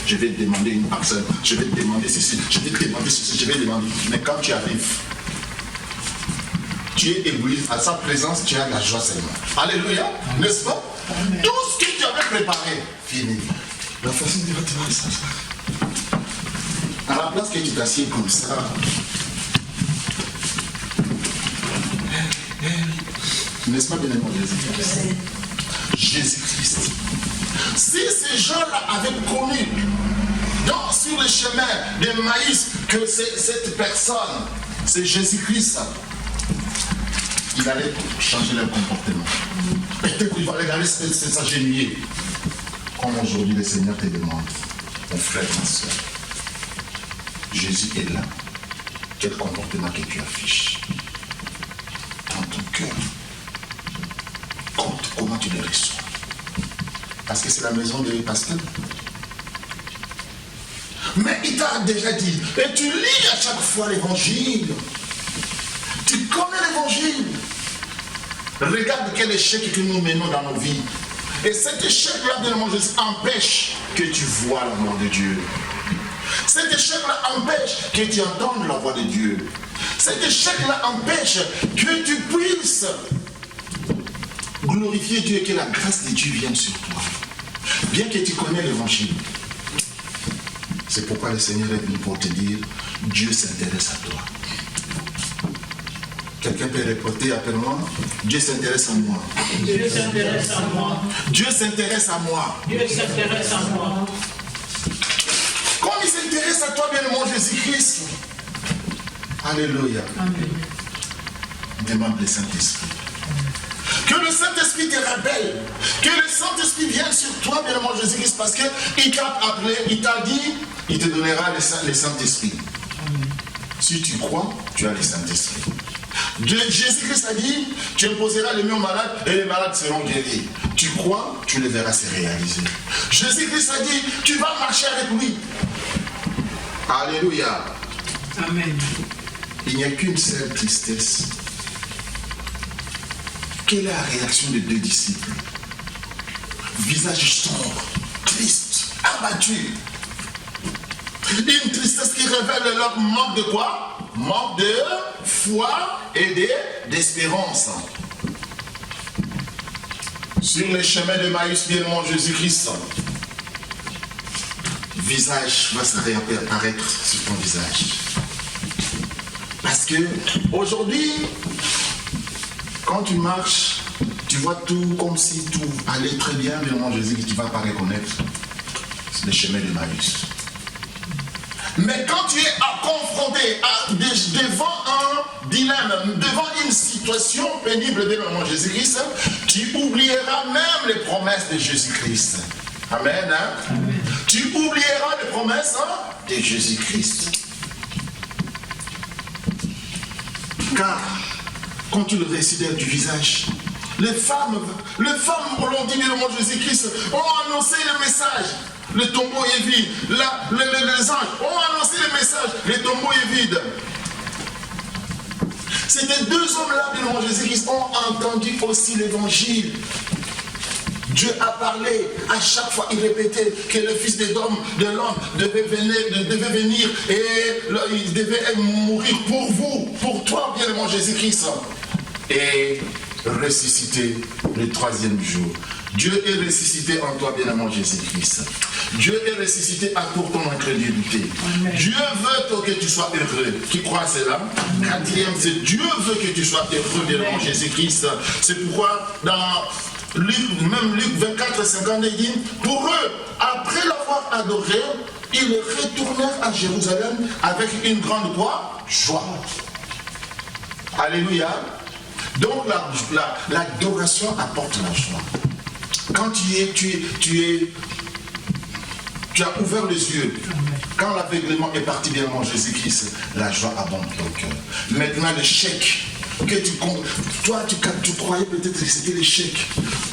je vais te demander une parcelle, je vais te demander ceci, je vais te demander ceci, je vais te demander. Mais quand tu arrives, tu es ébloui, à sa présence, tu as la joie seulement. Alléluia, n'est-ce pas? Amen. Tout ce que tu avais préparé, fini. La façon de retirer ça. À la place que tu t'assieds comme ça, n'est-ce pas bien aimé Jésus-Christ? Jésus-Christ. Si ces gens-là avaient connu sur le chemin de maïs que cette personne, c'est Jésus-Christ, il allait changer leur comportement. Peut-être qu'il va regarder s'agenouiller. Comme aujourd'hui le Seigneur te demande, mon frère, ma soeur, Jésus est là. Quel comportement que tu affiches dans ton cœur? Comment tu les reçois? Parce que c'est la maison de pasteur. Mais il t'a déjà dit, et tu lis à chaque fois l'évangile. Tu connais l'évangile. Regarde quel échec que nous menons dans nos vies. Et cet échec-là, bien mon Jésus, empêche que tu vois l'amour de Dieu. Cet échec-là empêche que tu entendes la voix de Dieu. Cet échec-là empêche que tu puisses glorifier Dieu et que la grâce de Dieu vienne sur toi. Bien que tu connais l'évangile. C'est pourquoi le Seigneur est venu pour te dire, Dieu s'intéresse à toi. Quelqu'un peut répéter après moi, Dieu s'intéresse à moi. Dieu s'intéresse à moi. Dieu s'intéresse à moi. Dieu s'intéresse à moi. Comme il s'intéresse à toi, bien mon Jésus-Christ. Alléluia. Amen. Demande le Saint-Esprit. Que le Saint-Esprit te rappelle. Que le Saint-Esprit vienne sur toi, bien mon Jésus-Christ, parce qu'il t'a appelé, il t'a dit, il te donnera le Saint-Esprit. Si tu crois, tu as le Saint-Esprit. Jésus-Christ a dit, tu imposeras les mains aux malades et les malades seront guéris. Tu crois, tu les verras se réaliser. Jésus-Christ a dit, tu vas marcher avec lui. Alléluia. Amen. Il n'y a qu'une seule tristesse. Quelle est la réaction des deux disciples? Visage sombre, triste, abattu. Une tristesse qui révèle leur manque de quoi? Manque de foi et d'espérance. Sur le chemin de Maïs, bien mon Jésus-Christ, visage va se réapparaître sur ton visage. Parce que aujourd'hui, quand tu marches, tu vois tout comme si tout allait très bien, bien mon Jésus, tu ne vas pas reconnaître le chemin de Maïs. Mais quand tu es confronté devant un dilemme, devant une situation pénible de mon Jésus-Christ, tu oublieras même les promesses de Jésus-Christ. Amen. Hein? Amen. Tu oublieras les promesses de Jésus-Christ. Car quand tu le récites du visage, les femmes l'ont dit, bien mon Jésus-Christ, ont annoncé le message. Le tombeau est vide. Les anges ont annoncé le message. Le tombeau est vide. Ces deux hommes-là, bien mon Jésus-Christ, ont entendu aussi l'évangile. Dieu a parlé. À chaque fois, il répétait que le Fils de l'homme devait venir et il devait mourir pour vous, pour toi, bien mon Jésus-Christ. Et ressusciter le troisième jour. Dieu est ressuscité en toi, bien-aimé Jésus-Christ. Dieu est ressuscité pour ton incrédulité. Amen. Dieu veut que tu sois heureux. Qui croit à cela? Quatrième, c'est Dieu veut que tu sois heureux, bien-aimé Jésus-Christ. C'est pourquoi dans Luc 24, 50, il dit, pour eux, après l'avoir adoré, ils retournèrent à Jérusalem avec une grande joie. Alléluia. Donc l'adoration apporte la joie. Quand tu as ouvert les yeux, quand l'aveuglement est parti, bien mon Jésus-Christ, la joie abonde dans le cœur. Maintenant l'échec, toi tu croyais peut-être que c'était l'échec.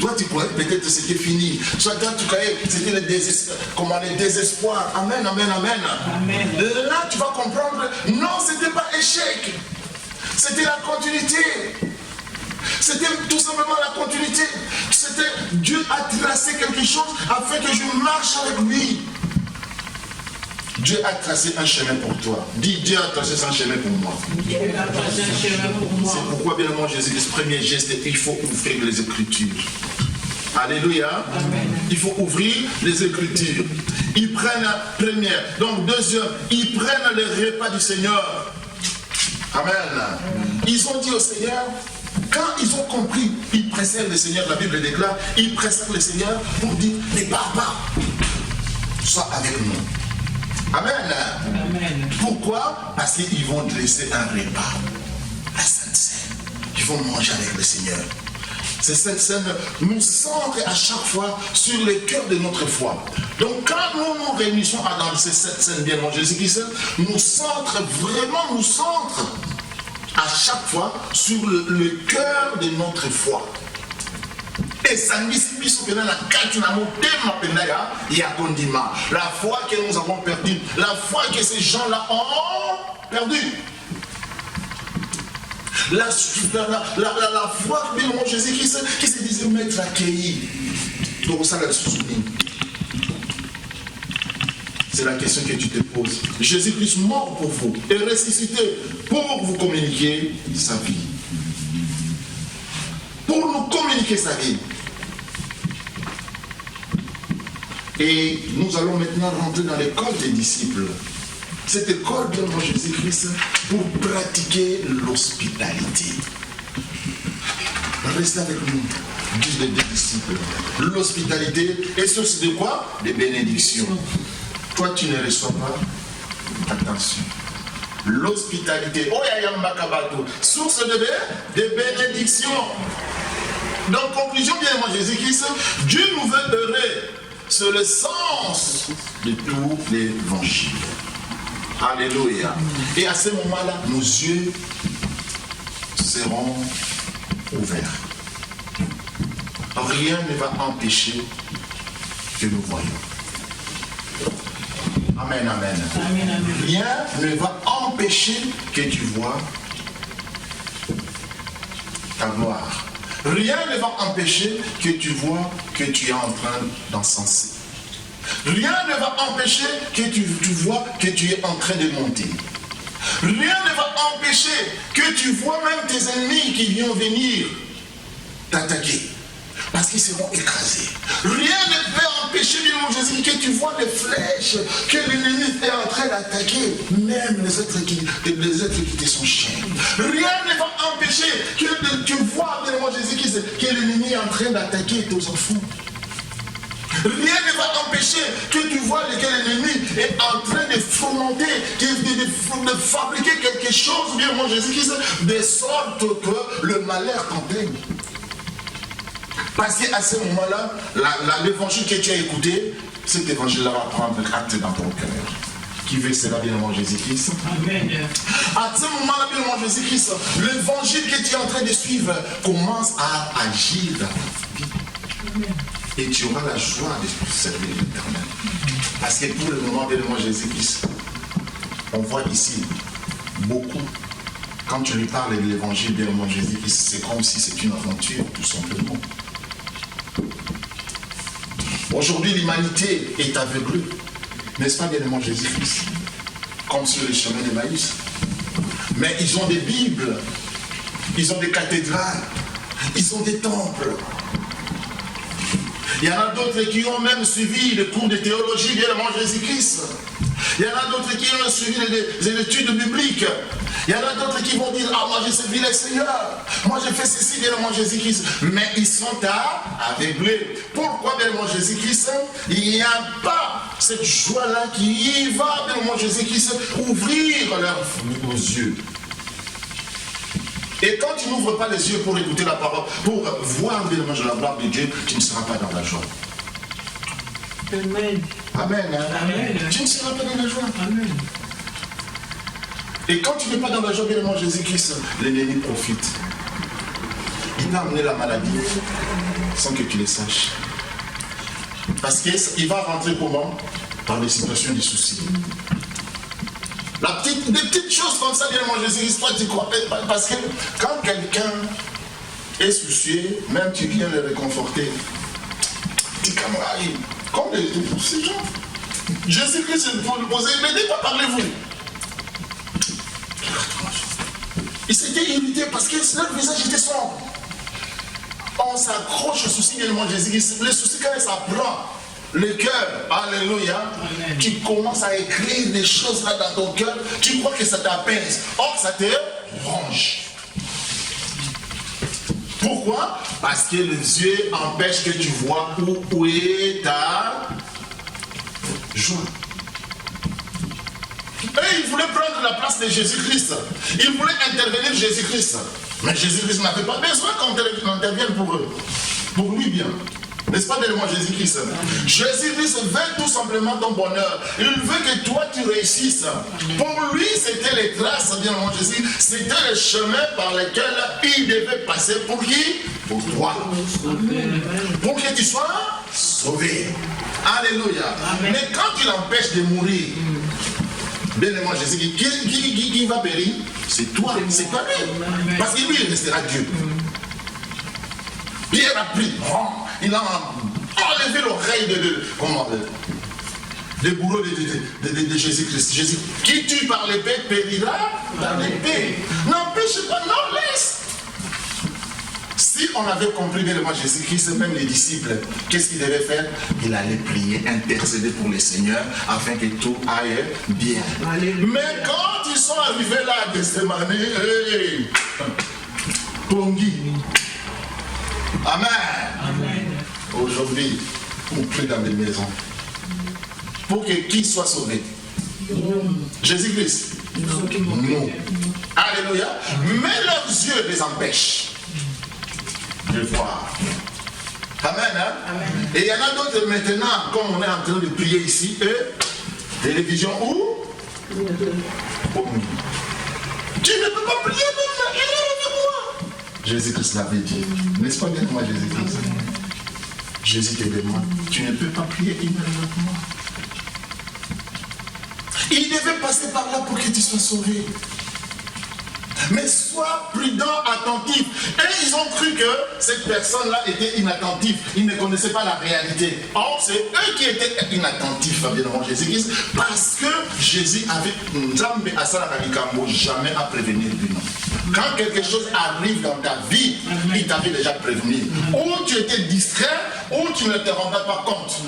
Toi tu croyais peut-être que c'était fini. Soit toi tu croyais que c'était le désespoir. Amen, amen, amen. Amen. Là tu vas comprendre, non, c'était pas échec. C'était la continuité. C'était tout simplement la continuité. C'était Dieu a tracé quelque chose afin que je marche avec lui. Dieu a tracé un chemin pour toi. Dis, Dieu a tracé un chemin pour moi. Dieu a tracé un chemin pour moi. C'est pourquoi, bien évidemment, Jésus, le premier geste, il faut ouvrir les Écritures. Alléluia. Amen. Il faut ouvrir les Écritures. Ils prennent la première. Donc, deuxième, ils prennent le repas du Seigneur. Amen. Ils ont dit au Seigneur, quand ils ont compris, ils précèdent le Seigneur, la Bible déclare, ils précèdent le Seigneur pour dire, ne pars pas, sois avec nous. Amen. Amen. Pourquoi? Parce qu'ils vont dresser un repas, la Sainte Seine. Ils vont manger avec le Seigneur. Cette Sainte Seine nous centre à chaque fois sur le cœur de notre foi. Donc quand nous nous réunissons dans cette Sainte Seine bien mangée, Jésus-Christ nous centre vraiment, nous centre à chaque fois sur le cœur de notre foi. Et ça nous dit la foi que nous avons perdue, la foi que ces gens-là ont perdue. La foi de Jésus-Christ qui se disait m'être accueilli. Donc ça, c'est la question que tu te poses. Jésus-Christ mort pour vous et ressuscité pour vous communiquer sa vie. Pour nous communiquer sa vie. Et nous allons maintenant rentrer dans l'école des disciples. Cette école de Jésus-Christ pour pratiquer l'hospitalité. Restez avec nous, disent les disciples. L'hospitalité est source de quoi? De bénédictions. Toi, tu ne reçois pas. Attention. L'hospitalité, source de bénédictions. Donc, conclusion, bien moi, Jésus-Christ, Dieu nous veut heureux. C'est le sens de tout l'évangile. Alléluia. Et à ce moment-là, nos yeux seront ouverts. Rien ne va empêcher que nous voyons. Amen, amen. Amen, amen. Rien ne va empêcher que tu vois ta gloire. Rien ne va empêcher que tu vois que tu es en train d'encenser. Rien ne va empêcher que tu vois que tu es en train de monter. Rien ne va empêcher que tu vois même tes ennemis qui viennent venir t'attaquer. Parce qu'ils seront écrasés. Rien ne peut empêcher, mon Jésus, que tu vois les flèches que l'ennemi est en train d'attaquer, même les êtres qui te sont chers. Rien ne va empêcher que tu vois, mon Jésus, que l'ennemi est en train d'attaquer tes enfants. Rien ne va empêcher que tu vois que l'ennemi est en train de fomenter, de fabriquer quelque chose, bien mon Jésus-Christ, de sorte que le malheur t'empêche. Parce qu'à ce moment-là, l'évangile que tu as écouté, cet évangile-là va prendre acte dans ton cœur. Qui veut cela, bien mon Jésus-Christ? Amen. À ce moment-là, bien mon Jésus-Christ, l'évangile que tu es en train de suivre commence à agir dans ta vie. Amen. Et tu auras la joie de servir l'Éternel. Parce que pour le moment, bien mon Jésus-Christ, on voit ici beaucoup. Quand tu lui parles de l'évangile, bien mon Jésus-Christ, c'est comme si c'est une aventure, tout simplement. Aujourd'hui, l'humanité est aveuglée. N'est-ce pas, bien mon Jésus-Christ? Comme sur les chemins d'Emmaüs. Mais ils ont des Bibles, ils ont des cathédrales, ils ont des temples. Il y en a d'autres qui ont même suivi les cours de théologie, bien mon Jésus-Christ. Il y en a d'autres qui ont suivi les études bibliques. Il y en a d'autres qui vont dire, ah moi j'ai servi le Seigneur. Moi j'ai fait ceci, bien mon Jésus-Christ. Mais ils sont aveuglés. Pourquoi, bien mon Jésus-Christ? Il n'y a pas cette joie-là qui va, bien mon Jésus-Christ, ouvrir leurs yeux. Et quand tu n'ouvres pas les yeux pour écouter la parole, pour voir bien la gloire de Dieu, tu ne seras pas dans la joie. Amen. Amen. Hein? Amen. Tu ne seras pas dans la joie. Amen. Et quand tu n'es pas dans la joie, bien mon Jésus-Christ, l'ennemi profite. Il t'a amené la maladie sans que tu le saches. Parce qu'il va rentrer comment? Par des situations de soucis. Des petites choses comme ça, bien mon Jésus-Christ, toi tu crois. Parce que quand quelqu'un est soucieux, même tu viens le réconforter. Tu camarades, comme ces gens. Jésus-Christ, pour lui poser, mais de quoi parlez-vous? Il s'était irrité parce que leur visage était sombre. On s'accroche au souci de Jésus-Christ. Le souci, quand ça prend le cœur, alléluia, Amen. tu commences à écrire des choses là dans ton cœur, tu crois que ça t'apaise. Or, ça te ronge. Pourquoi? Parce que les yeux empêchent que tu vois où est ta joie. Et il voulait prendre la place de Jésus-Christ. Il voulait intervenir Jésus-Christ. Mais Jésus-Christ n'avait pas besoin qu'on intervienne pour eux. Pour lui bien. N'est-ce pas, dès-le-moi Jésus-Christ? Jésus-Christ veut tout simplement ton bonheur. Il veut que toi tu réussisses. Pour lui, c'était les traces, bien mon Jésus. C'était le chemin par lequel il devait passer. Pour qui? Pour toi. Pour que tu sois sauvé. Alléluia. Amen. Mais quand il empêche de mourir, bien-aimé Jésus, qui va périr? C'est toi, c'est pas lui. Parce que lui, il restera Dieu. Pierre a pris, il a enlevé l'oreille de bourreau de Jésus-Christ. Jésus, qui tue par l'épée périra par l'épée. N'empêche pas, non, laisse. Si on avait compris bien le moi Jésus-Christ, même les disciples, qu'est-ce qu'ils devaient faire? Il allait prier, intercéder pour le Seigneur afin que tout aille bien. Alléluia. Mais quand ils sont arrivés là à Gethsémani, hey, Pongi. Amen. Amen. Aujourd'hui, on prie dans les maisons. Pour que qui soit sauvé? Jésus-Christ. Non. Alléluia. Mais leurs yeux les empêchent de voir. Amen. Hein? Amen. Et il y en a d'autres maintenant, comme on est en train de prier ici, télévision où? Tu ne peux pas prier même, il est avec moi. Jésus-Christ l'avait dit. N'est-ce pas bien moi Jésus-Christ? Jésus te demande, tu ne peux pas prier une heure avec moi. Il devait passer par là pour que tu sois sauvé. Mais sois prudent, attentif. Et ils ont cru que cette personne-là était inattentive. Ils ne connaissaient pas la réalité. Or, c'est eux qui étaient inattentifs, bien avant Jésus-Christ, parce que Jésus avait Nzambe Asala Kalikambo jamais à prévenir lui. Quand quelque chose arrive dans ta vie, il t'avait déjà prévenu. Ou tu étais distrait, ou tu ne te rendais pas compte.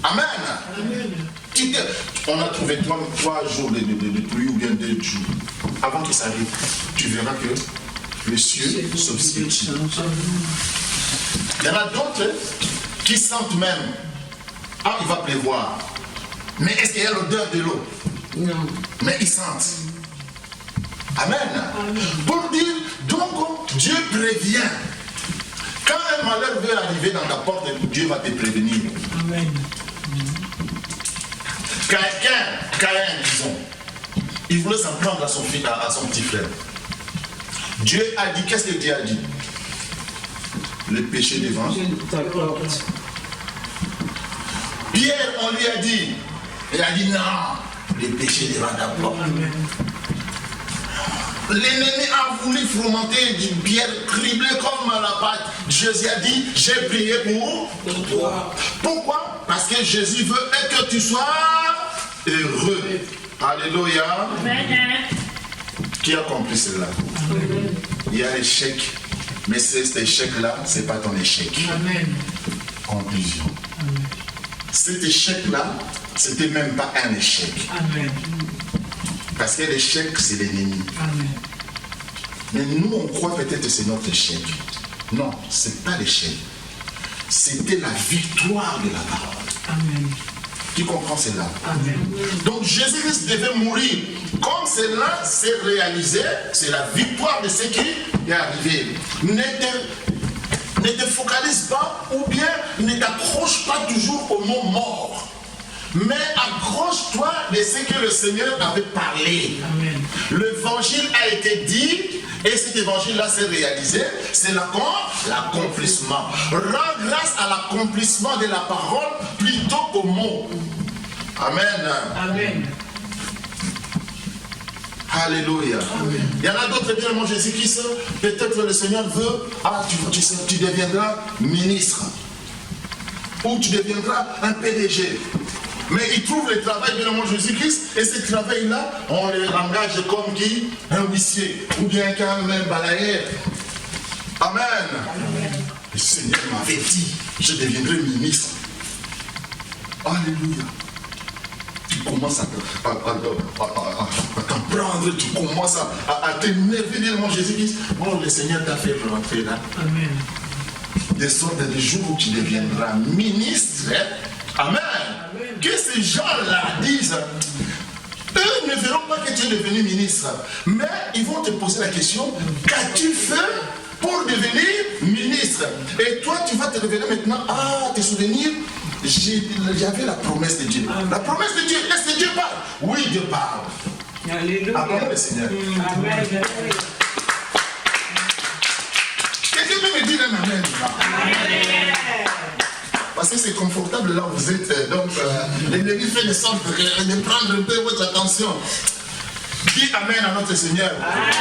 Amen. Amen. On a trouvé 3 jours de pluie ou bien 2 jours. Avant que ça arrive, tu verras que les cieux s'obscurcissent. Il y en a d'autres qui sentent même, ah, il va pleuvoir. Mais est-ce qu'il y a l'odeur de l'eau? Non. Mais ils sentent. Amen. Pour dire, donc Dieu prévient. Quand un malheur veut arriver dans ta porte, Dieu va te prévenir. Amen. Caïn, disons, il voulait s'en prendre à son petit frère. Dieu a dit, qu'est-ce que Dieu a dit? Le péché devant ta porte. Pierre, on lui a dit, il a dit non, le péché devant ta porte. L'ennemi a voulu fomenter du Pierre criblé comme la pâte. Jésus a dit, j'ai prié pour toi. Pourquoi? Parce que Jésus veut que tu sois heureux. Alléluia. Qui a compris cela? Il y a l'échec, mais cet échec-là, ce n'est pas ton échec. Amen. Conclusion. Cet échec-là, ce n'était même pas un échec. Amen. Parce que l'échec, c'est l'ennemi. Amen. Mais nous, on croit peut-être que c'est notre échec. Non, ce n'est pas l'échec. C'était la victoire de la parole. Amen. Tu comprends cela? Amen. Donc Jésus-Christ devait mourir. Comme cela s'est réalisé, c'est la victoire de ce qui est arrivé. Ne te focalise pas ou bien ne t'accroche pas toujours au mot mort. Mais accroche-toi de ce que le Seigneur avait parlé. Amen. L'évangile a été dit et cet évangile-là s'est réalisé. C'est l'accomplissement. Rends grâce à l'accomplissement de la parole plutôt qu'au mot. Amen. Amen. Alléluia. Amen. Il y en a d'autres, bien mon Jésus-Christ, peut-être le Seigneur veut, tu deviendras ministre. Ou tu deviendras un PDG. Mais ils trouvent le travail de l'amour de Jésus-Christ et ce travail-là, on les engage comme qui? Un huissier ou bien quand même balayeur. Amen. Le Seigneur m'avait dit, je deviendrai ministre. Alléluia. Tu commences à t'apprendre, tu commences à t'énerver devant Jésus-Christ. Bon, le Seigneur t'a fait rentrer là. Amen. De sorte de jour où tu deviendras ministre. Amen. Amen. Que ces gens-là disent, eux ne verront pas que tu es devenu ministre, mais ils vont te poser la question, qu'as-tu fait pour devenir ministre? Et toi, tu vas te révéler maintenant, te souvenir, j'avais la promesse de Dieu. La promesse de Dieu, est-ce que Dieu parle? Oui, Dieu parle. Alléluia. Acclamons le Seigneur. Amen. Quelqu'un peut me dire un amen? Parce que c'est confortable là où vous êtes. Donc, l'ennemi fait de sorte de prendre un peu votre attention. Dis amen à notre Seigneur. Amen.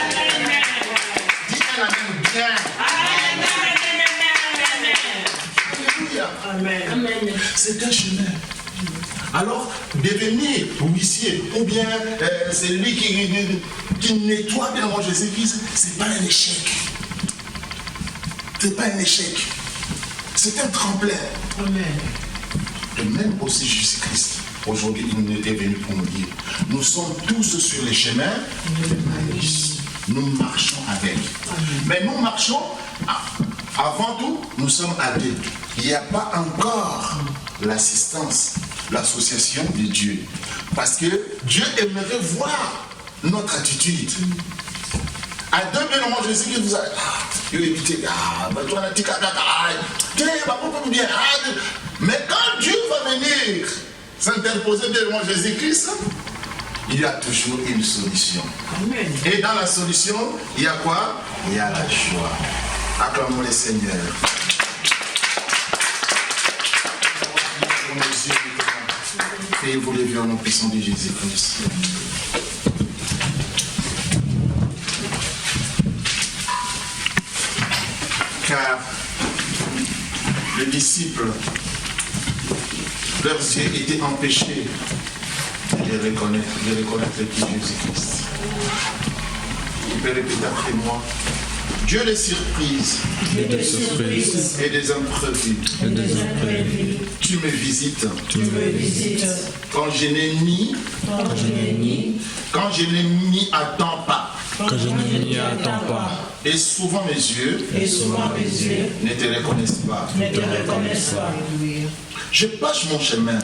Dis un amen bien. Alléluia. Amen. C'est un chemin. Alors, devenir huissier ou bien celui qui nettoie bien le Jésus-Christ, ce n'est pas un échec. Ce n'est pas un échec. C'est un tremplin. Amen. Et même aussi Jésus-Christ, aujourd'hui, il est venu pour nous dire, nous sommes tous sur les chemins de Maïs. Nous marchons avec. Mais nous marchons, avant tout, nous sommes à deux. Il n'y a pas encore l'assistance, l'association de Dieu. Parce que Dieu aimerait voir notre attitude. À deux, bien, moi, je sais que vous avez. Mais quand Dieu va venir s'interposer devant Jésus-Christ, il y a toujours une solution. Amen. Et dans la solution, il y a quoi? Il y a la joie. Acclamons le Seigneur. Et vous levez au nom puissant de Jésus-Christ. Car les disciples, leurs yeux étaient empêchés de reconnaître qui Jésus-Christ. Vous pouvez répéter après moi. Dieu des surprises et des imprévus. Tu me visites quand je n'ai ni attends pas. Et souvent mes yeux ne te reconnaissent pas. Je passe mon chemin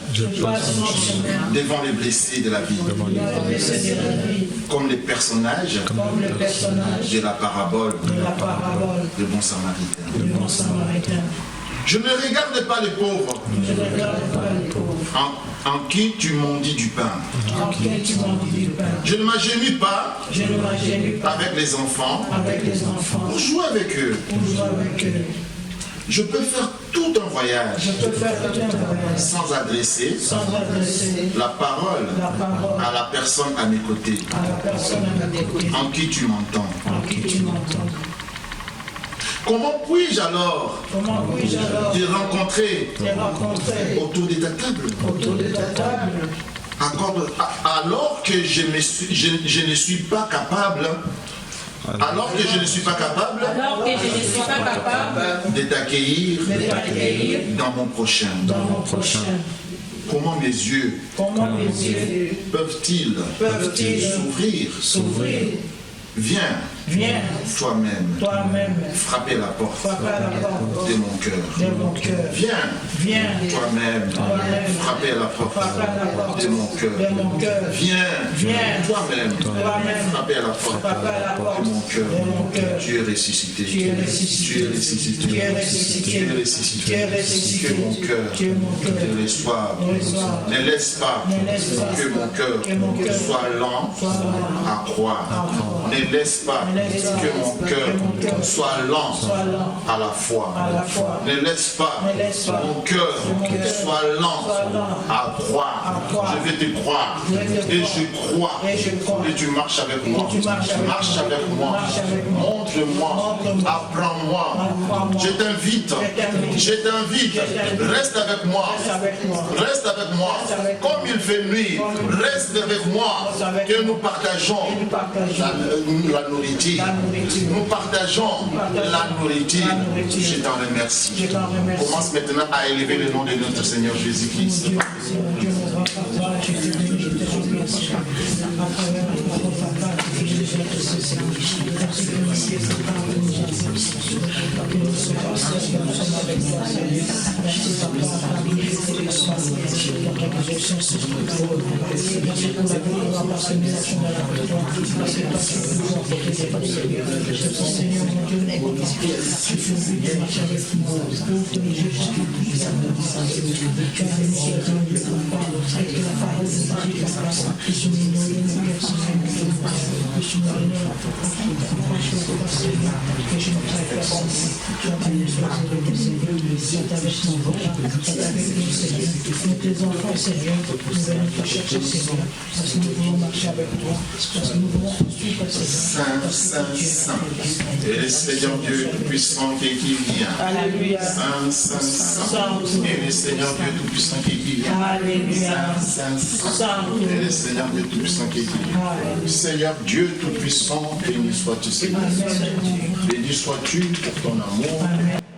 devant les blessés de la vie, comme les personnages de la parabole du bon samaritain. Je ne regarde pas les pauvres en qui tu m'ondis du pain. Je ne m'agenouille pas avec les enfants pour jouer avec eux. Je peux faire tout un voyage sans adresser la parole à la personne à mes côtés, en qui tu m'entends. Comment puis-je alors te rencontrer autour de ta table? Alors que je ne suis pas capable de t'accueillir dans mon prochain. Comment mes yeux peuvent-ils s'ouvrir? Viens toi-même frapper la porte de mon cœur. Viens toi-même frapper la porte de mon cœur. Viens toi-même frapper la porte de mon cœur. Tu es ressuscité. Tu es ressuscité. Que mon cœur te reçoive. Ne laisse pas que mon cœur soit lent à croire. Ne laisse pas que mon cœur soit lent à la foi. Ne laisse pas mon cœur soit lent à croire. Je vais te croire. Et je crois. Et tu marches avec moi. Marche avec moi. Montre-moi. Apprends-moi. Je t'invite. Reste avec moi. Reste avec moi. Comme il fait nuit, reste avec moi. Que nous partageons la nourriture. Nous partageons la nourriture. Je t'en remercie. Commence maintenant à élever le nom de notre Seigneur Jésus-Christ. Tes enfants, Seigneur, nous venons te chercher, Seigneur, parce que nous voulons marcher avec toi, parce que nous voulons suivre, Seigneur. Saint. Et le Seigneur Dieu Tout-Puissant qui vient. Alléluia. Saint. Et le Seigneur Dieu Tout-Puissant qui vient. Alléluia. Saint. Et le Seigneur Dieu Tout-Puissant qui vient. Seigneur Dieu Tout-Puissant, béni sois-tu, Seigneur. Béni sois-tu pour ton amour.